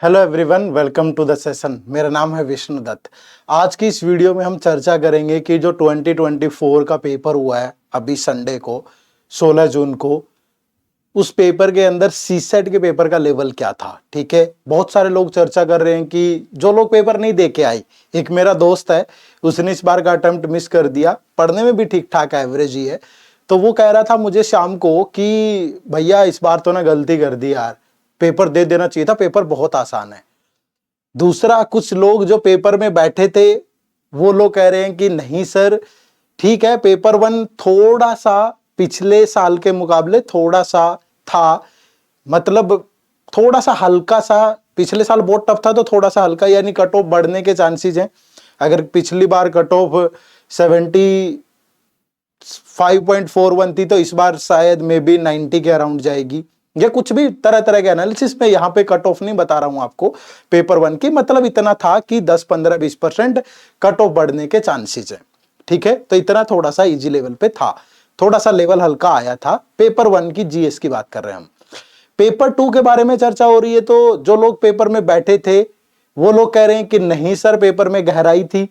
Hello everyone, welcome to the session. मेरा नाम है विष्णु दत्त। आज की इस वीडियो में हम चर्चा करेंगे कि जो 2024 का पेपर हुआ है अभी संडे को 16 जून को, उस पेपर के अंदर सीसेट के पेपर का लेवल क्या था। ठीक है, बहुत सारे लोग चर्चा कर रहे हैं कि जो लोग पेपर नहीं दे के आए, एक मेरा दोस्त है, उसने इस बार का अटेम्प्ट मिस कर दिया, पढ़ने में भी ठीक ठाक एवरेज ही है, तो वो कह रहा था मुझे शाम को कि भैया इस बार तो ना गलती कर दी यार, पेपर दे देना चाहिए था, पेपर बहुत आसान है। दूसरा, कुछ लोग जो पेपर में बैठे थे वो लोग कह रहे हैं कि नहीं सर, ठीक है, पेपर वन थोड़ा सा पिछले साल के मुकाबले थोड़ा सा था, मतलब थोड़ा सा हल्का सा, पिछले साल बहुत टफ था तो थोड़ा सा हल्का, यानी कट ऑफ बढ़ने के चांसेस हैं। अगर पिछली बार कट ऑफ 75.41 थी तो इस बार शायद मे बी 90 के अराउंड जाएगी, या कुछ भी तरह तरह के एनालिसिस में, यहाँ पे कट ऑफ नहीं बता रहा हूं आपको पेपर वन की, मतलब इतना था कि 10-15-20% कट ऑफ बढ़ने के चांसेस है। ठीक है, तो इतना थोड़ा सा इजी लेवल पे था, थोड़ा सा लेवल हल्का आया था। पेपर वन की जीएस की बात कर रहे हैं हम। पेपर टू के बारे में चर्चा हो रही है, तो जो लोग पेपर में बैठे थे वो लोग कह रहे हैं कि नहीं सर, पेपर में गहराई थी,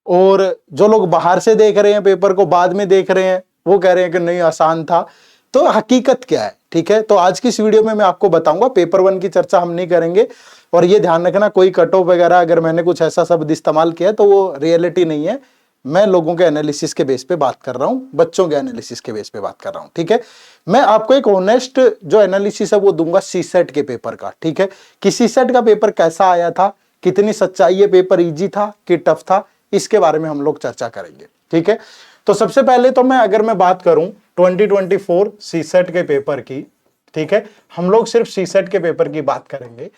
और जो लोग बाहर से देख रहे हैं पेपर को, बाद में देख रहे हैं, वो कह रहे हैं कि नहीं आसान था। तो हकीकत क्या है? ठीक है, तो आज की इस वीडियो में मैं आपको बताऊंगा। पेपर वन की चर्चा हम नहीं करेंगे, और ये ध्यान रखना कोई कट ऑफ वगैरह अगर मैंने कुछ ऐसा शब्द इस्तेमाल किया तो वो रियलिटी नहीं है। मैं लोगों के एनालिसिस के बेस पे बात कर रहा हूं, बच्चों के एनालिसिस के बेस पे बात कर रहा हूं। ठीक है, मैं आपको एक ऑनेस्ट जो एनालिसिस है वो दूंगा सीसेट के पेपर का। ठीक है, कि सीसेट का पेपर कैसा आया था, कितनी सच्चाई है, पेपर इजी था कि टफ था, इसके बारे में हम लोग चर्चा करेंगे। ठीक है, तो सबसे पहले तो अगर मैं बात करूं 2024 सीसेट के पेपर की, ठीक है, हम लोग सिर्फ सीसेट के पेपर की बात करेंगे।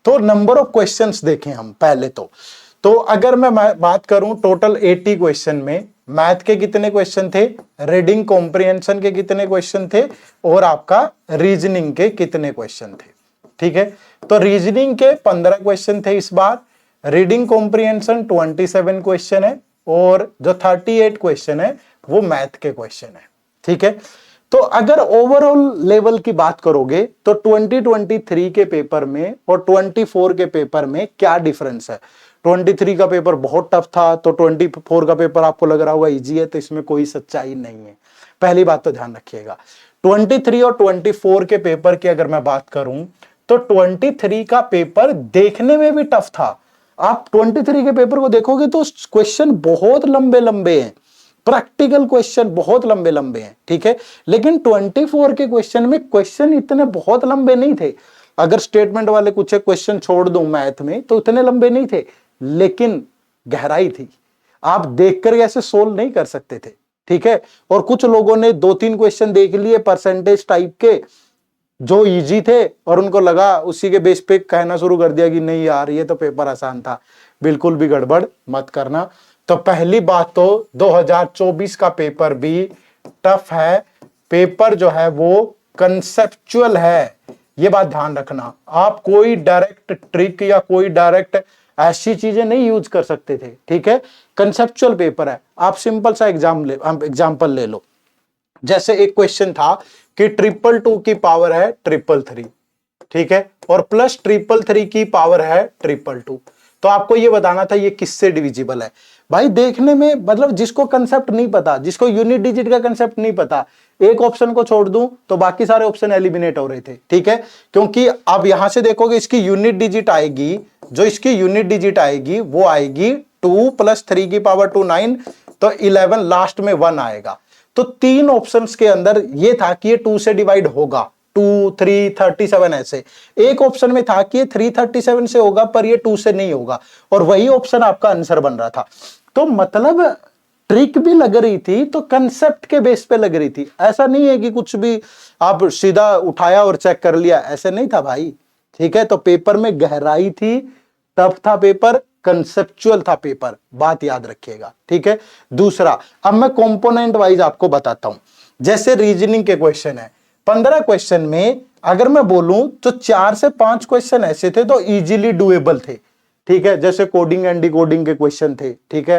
तो नंबर ऑफ क्वेश्चंस देखें हम पहले तो अगर मैं बात करूं टोटल 80 क्वेश्चन में मैथ के कितने क्वेश्चन थे, रीडिंग कॉम्प्रिहेंशन के कितने क्वेश्चन थे, और आपका रीजनिंग के कितने क्वेश्चन थे। ठीक है, तो रीजनिंग के 15 क्वेश्चन थे इस बार, रीडिंग कॉम्प्रिहेंशन 27 क्वेश्चन है, और जो 38 क्वेश्चन है वो मैथ के क्वेश्चन है। ठीक है, तो अगर ओवरऑल लेवल की बात करोगे तो 2023 के पेपर में और 24 के पेपर में क्या डिफरेंस है। 23 का पेपर बहुत टफ था, तो 24 का पेपर आपको लग रहा होगा इजी है, तो इसमें कोई सच्चाई नहीं है। पहली बात तो ध्यान रखिएगा। 23 और 24 के पेपर की अगर मैं बात करूं तो 23 का पेपर देखने में भी टफ था। आप 23 के पेपर को देखोगे तो क्वेश्चन बहुत लंबे लंबे हैं, प्रैक्टिकल क्वेश्चन बहुत लंबे लंबे हैं। ठीक है, लेकिन 24 के क्वेश्चन में क्वेश्चन इतने बहुत लंबे नहीं थे। अगर स्टेटमेंट वाले कुछ क्वेश्चन छोड़ दूं मैथ में तो इतने लंबे नहीं थे, लेकिन गहराई थी, आप देखकर ऐसे सोल्व नहीं कर सकते थे। ठीक है, और कुछ लोगों ने 2-3 क्वेश्चन देख लिए परसेंटेज टाइप के जो इजी थे, और उनको लगा, उसी के बेस पे कहना शुरू कर दिया कि नहीं यार ये तो पेपर आसान था। बिल्कुल भी गड़बड़ मत करना। तो पहली बात तो 2024 का पेपर भी टफ है, पेपर जो है वो कंसेप्चुअल है, ये बात ध्यान रखना। आप कोई डायरेक्ट ट्रिक या कोई डायरेक्ट ऐसी चीजें नहीं यूज कर सकते थे। ठीक है, कंसेप्चुअल पेपर है। आप सिंपल सा एग्जाम्पल ले लो। जैसे एक क्वेश्चन था कि 222 की पावर है 333, ठीक है, और प्लस 333 की पावर है 222, तो आपको ये बताना था ये किससे डिविजिबल है। भाई देखने में, मतलब जिसको कंसेप्ट नहीं पता, जिसको यूनिट डिजिट का कंसेप्ट नहीं पता, एक ऑप्शन को छोड़ दूं तो बाकी सारे ऑप्शन एलिमिनेट हो रहे थे। ठीक है, क्योंकि अब यहां से देखोगे इसकी यूनिट डिजिट आएगी, जो इसकी यूनिट डिजिट आएगी वो आएगी 2 + 3 की पावर 2 9, तो 11, लास्ट में 1 आएगा। तो 3 ऑप्शंस के अंदर ये था कि ये 2 से डिवाइड होगा, 2 3 37 ऐसे। एक ऑप्शन में था कि ये 337 से होगा पर ये 2 से नहीं होगा, और वही ऑप्शन आपका आंसर बन रहा था। तो मतलब ट्रिक भी लग रही थी, तो कंसेप्ट के बेस पे लग रही थी। ऐसा नहीं है कि कुछ भी आप सीधा उठाया और चेक कर लिया, ऐसे नहीं था भाई। ठीक है, तो पेपर में गहराई थी, टफ था पेपर, कंसेप्चुअल था पेपर, बात याद रखिएगा। ठीक है, दूसरा, अब मैं कंपोनेंट वाइज आपको बताता हूं। जैसे रीजनिंग के क्वेश्चन है, 15 क्वेश्चन में अगर मैं बोलूं तो 4 से 5 क्वेश्चन ऐसे थे तो इजीली डुएबल थे। ठीक है, जैसे कोडिंग एंड डिकोडिंग के क्वेश्चन थे। ठीक है,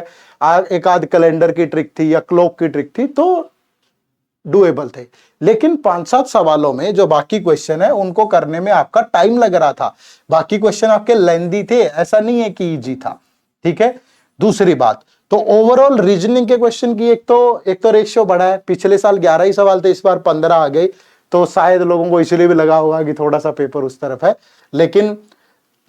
एक आध कैलेंडर की ट्रिक थी या क्लॉक की ट्रिक थी, तो डुएबल थे। लेकिन 5-7 सवालों में जो बाकी क्वेश्चन है उनको करने में आपका टाइम लग रहा था, बाकी क्वेश्चन आपके लेंदी थे, ऐसा नहीं है कि इजी था। ठीक है, दूसरी बात, तो ओवरऑल रीजनिंग के क्वेश्चन की एक तो रेशियो बढ़ा है, पिछले साल 11 ही सवाल थे, इस बार 15 आ गए, तो शायद लोगों को इसलिए भी लगा होगा कि थोड़ा सा पेपर उस तरफ है। लेकिन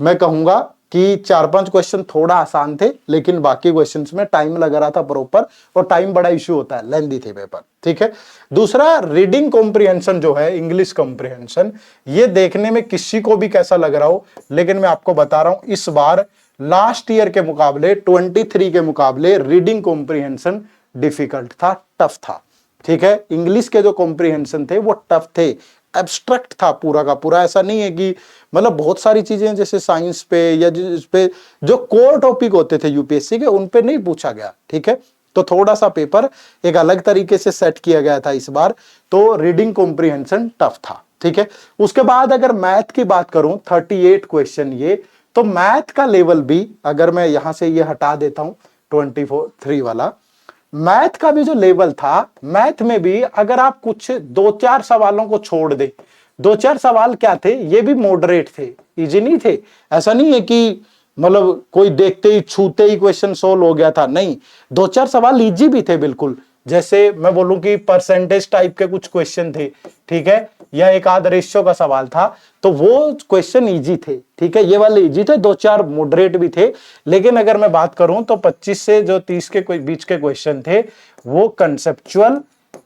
मैं कहूंगा कि 4-5 क्वेश्चन थोड़ा आसान थे, लेकिन बाकी क्वेश्चंस में टाइम लग रहा था प्रॉपर, और टाइम बड़ा इश्यू होता है, लेंदी थे पेपर। ठीक है, दूसरा रीडिंग कॉम्प्रिहेंशन जो है, इंग्लिश कॉम्प्रिहेंशन, ये देखने में किसी को भी कैसा लग रहा हो, लेकिन मैं आपको बता रहा हूं इस बार लास्ट ईयर के मुकाबले 23 के मुकाबले रीडिंग कॉम्प्रिहेंशन डिफिकल्ट था, टफ था। ठीक है, इंग्लिश के जो कॉम्प्रिहेंशन थे वो टफ थे, एब्स्ट्रैक्ट था पूरा का पूरा। ऐसा नहीं है कि मतलब बहुत सारी चीजें जैसे साइंस पे या जिस पे जो कोर टॉपिक होते थे यूपीएससी के, उन पे नहीं पूछा गया। ठीक है, तो थोड़ा सा पेपर एक अलग तरीके से सेट किया गया था इस बार, तो रीडिंग कॉम्प्रिहेंशन टफ था। ठीक है, उसके बाद अगर मैथ की बात करूं, 38 क्वेश्चन ये, तो मैथ का लेवल भी, अगर मैं यहां से ये हटा देता हूं 24 वाला, मैथ का भी जो लेवल था, मैथ में भी अगर आप कुछ 2-4 सवालों को छोड़ दे, 2-4 सवाल क्या थे, ये भी मॉडरेट थे, इजी नहीं थे। ऐसा नहीं है कि मतलब कोई देखते ही छूते ही क्वेश्चन सोल्व हो गया था, नहीं, 2-4 सवाल इजी भी थे बिल्कुल। जैसे मैं बोलूं कि परसेंटेज टाइप के कुछ क्वेश्चन थे, ठीक है, या एक आध रेशियो का सवाल था, तो वो क्वेश्चन इजी थे। ठीक है, ये वाले इजी थे, 2-4 मॉडरेट भी थे। लेकिन अगर मैं बात करूं तो 25 से जो 30 के बीच के क्वेश्चन थे, वो कंसेप्चुअल,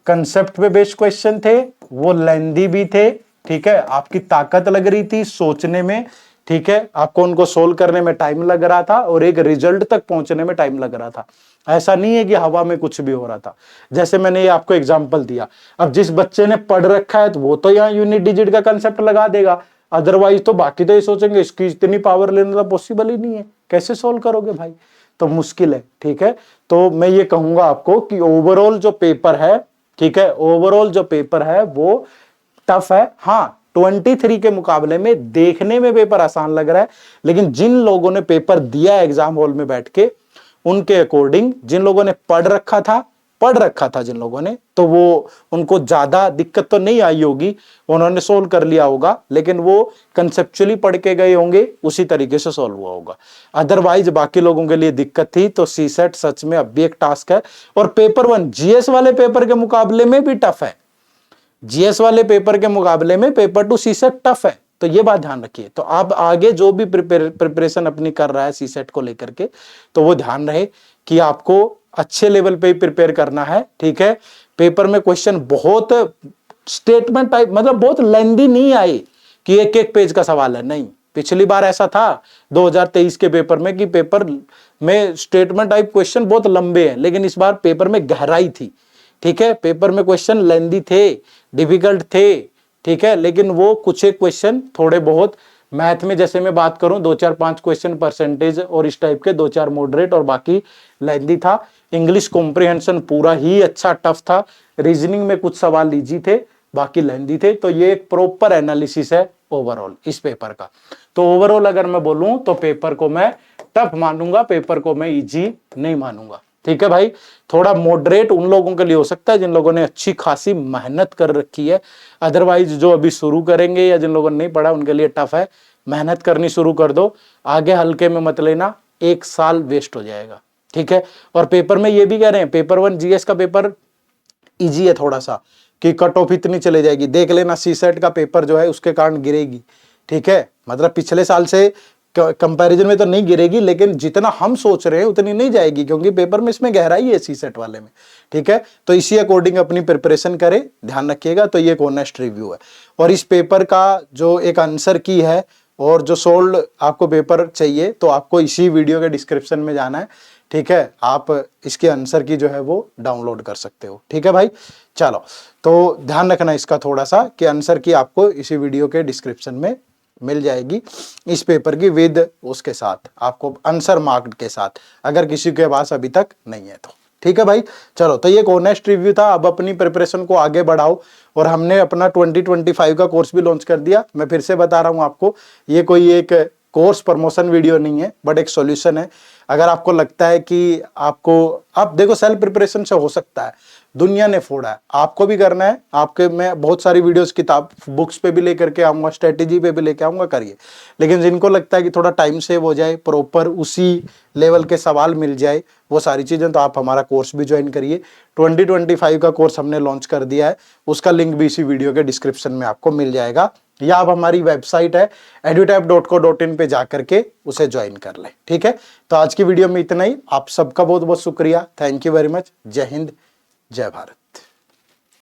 कंसेप्ट पे बेस्ड क्वेश्चन थे, वो लेंदी भी थे। ठीक है, आपकी ताकत लग रही थी सोचने में। ठीक है, आपको उनको सोल्व करने में टाइम लग रहा था, और एक रिजल्ट तक पहुंचने में टाइम लग रहा था। ऐसा नहीं है कि हवा में कुछ भी हो रहा था। जैसे मैंने ये आपको एग्जांपल दिया, अब जिस बच्चे ने पढ़ रखा है तो वो तो यहाँ यूनिट डिजिट का कंसेप्ट लगा देगा, अदरवाइज तो बाकी तो ये सोचेंगे इसकी इतनी पावर लेना तो पॉसिबल ही नहीं है, कैसे सोल्व करोगे भाई, तो मुश्किल है। ठीक है, तो मैं ये कहूंगा आपको कि ओवरऑल जो पेपर है, ठीक है, ओवरऑल जो पेपर है वो टफ है। हाँ, 23 के मुकाबले में देखने में पेपर आसान लग रहा है, लेकिन जिन लोगों ने पेपर दिया एग्जाम हॉल में बैठ के, उनके अकॉर्डिंग, जिन लोगों ने पढ़ रखा था जिन लोगों ने, तो वो उनको ज्यादा दिक्कत तो नहीं आई होगी, उन्होंने सोल्व कर लिया होगा, लेकिन वो कंसेप्चुअली पढ़ के गए होंगे, उसी तरीके से सोल्व हुआ होगा। अदरवाइज बाकी लोगों के लिए दिक्कत थी। तो सीसेट सच में अब भी एक टास्क है, और पेपर 1 जीएस वाले पेपर के मुकाबले में भी टफ है। जीएस वाले पेपर के मुकाबले में पेपर 2 सीसेट टफ है, तो ये बात ध्यान रखिए। तो आप आगे जो भी प्रिपरेशन अपनी कर रहा है सीसेट को लेकर के, तो वो ध्यान रहे कि आपको अच्छे लेवल पे ही प्रिपेयर करना है। ठीक है, पेपर में क्वेश्चन बहुत स्टेटमेंट टाइप, मतलब बहुत लेंदी नहीं आए कि एक एक पेज का सवाल है, नहीं। पिछली बार ऐसा था 2023 के पेपर में कि पेपर में स्टेटमेंट टाइप क्वेश्चन बहुत लंबे हैं, लेकिन इस बार पेपर में गहराई थी। ठीक है, पेपर में क्वेश्चन लेंदी थे, डिफिकल्ट थे। ठीक है, लेकिन वो कुछ एक क्वेश्चन थोड़े बहुत, मैथ में जैसे मैं बात करूं 2-4-5 क्वेश्चन परसेंटेज और इस टाइप के, 2-4 मॉडरेट और बाकी लेंदी था। इंग्लिश कॉम्प्रिहेंशन पूरा ही अच्छा टफ था, रीजनिंग में कुछ सवाल इजी थे, बाकी लेंदी थे। तो ये एक प्रॉपर एनालिसिस है ओवरऑल इस पेपर का। तो ओवरऑल अगर मैं बोलूं तो पेपर को मैं टफ मानूंगा, पेपर को मैं इजी नहीं मानूंगा। ठीक है भाई, थोड़ा मॉडरेट उन लोगों के लिए हो सकता है जिन लोगों ने अच्छी खासी मेहनत कर रखी है, अदरवाइज जो अभी शुरू करेंगे या जिन लोगों ने नहीं पढ़ा उनके लिए टफ है। मेहनत करनी शुरू कर दो, आगे हल्के में मत लेना, 1 साल वेस्ट हो जाएगा। ठीक है, और पेपर में ये भी कह रहे हैं पेपर 1 जीएस का पेपर इजी है थोड़ा सा, कि कट ऑफ इतनी चले जाएगी, देख लेना सीसेट का पेपर जो है उसके कारण गिरेगी। ठीक है, मतलब पिछले साल से कंपैरिजन में तो नहीं गिरेगी, लेकिन जितना हम सोच रहे हैं उतनी नहीं जाएगी, क्योंकि पेपर में इसमें गहराई है सीसेट वाले में। ठीक है, तो इसी अकॉर्डिंग अपनी प्रिपरेशन करें, ध्यान रखिएगा। तो ये एक ऑनेस्ट रिव्यू है, और इस पेपर का जो एक आंसर की है और जो सोल्ड आपको पेपर चाहिए, तो आपको इसी वीडियो के डिस्क्रिप्शन में जाना है। ठीक है, आप इसके आंसर की जो है वो डाउनलोड कर सकते हो। ठीक है भाई, चलो, तो ध्यान रखना इसका थोड़ा सा कि आंसर की आपको इसी वीडियो के डिस्क्रिप्शन में मिल जाएगी, इस पेपर की विद उसके साथ, आपको आंसर मार्क्ड के साथ, अगर किसी के पास अभी तक नहीं है तो। ठीक है भाई, चलो, तो ये एक ऑनेस्ट रिव्यू था। अब अपनी प्रिपरेशन को आगे बढ़ाओ, और हमने अपना 2025 का कोर्स भी लॉन्च कर दिया। मैं फिर से बता रहा हूं आपको, ये कोई एक कोर्स प्रमोशन वीडियो नहीं है, बट एक सॉल्यूशन है। अगर आपको लगता है कि आप देखो सेल्फ प्रिपरेशन से हो सकता है, दुनिया ने फोड़ा है, आपको भी करना है। आपके मैं बहुत सारी वीडियोस किताब बुक्स पे भी लेकर के आऊंगा, स्ट्रेटेजी पे भी लेके आऊंगा, करिए। लेकिन जिनको लगता है कि थोड़ा टाइम सेव हो जाए, प्रॉपर उसी लेवल के सवाल मिल जाए, वो सारी चीजें, तो आप हमारा कोर्स भी ज्वाइन करिए। 2025 का कोर्स हमने लॉन्च कर दिया है, उसका लिंक भी इसी वीडियो के डिस्क्रिप्शन में आपको मिल जाएगा, या आप हमारी वेबसाइट है edutap.co.in पे जाकर के उसे ज्वाइन कर लें। ठीक है, तो आज की वीडियो में इतना ही। आप सबका बहुत बहुत शुक्रिया, थैंक यू वेरी मच। जय हिंद, जय भारत।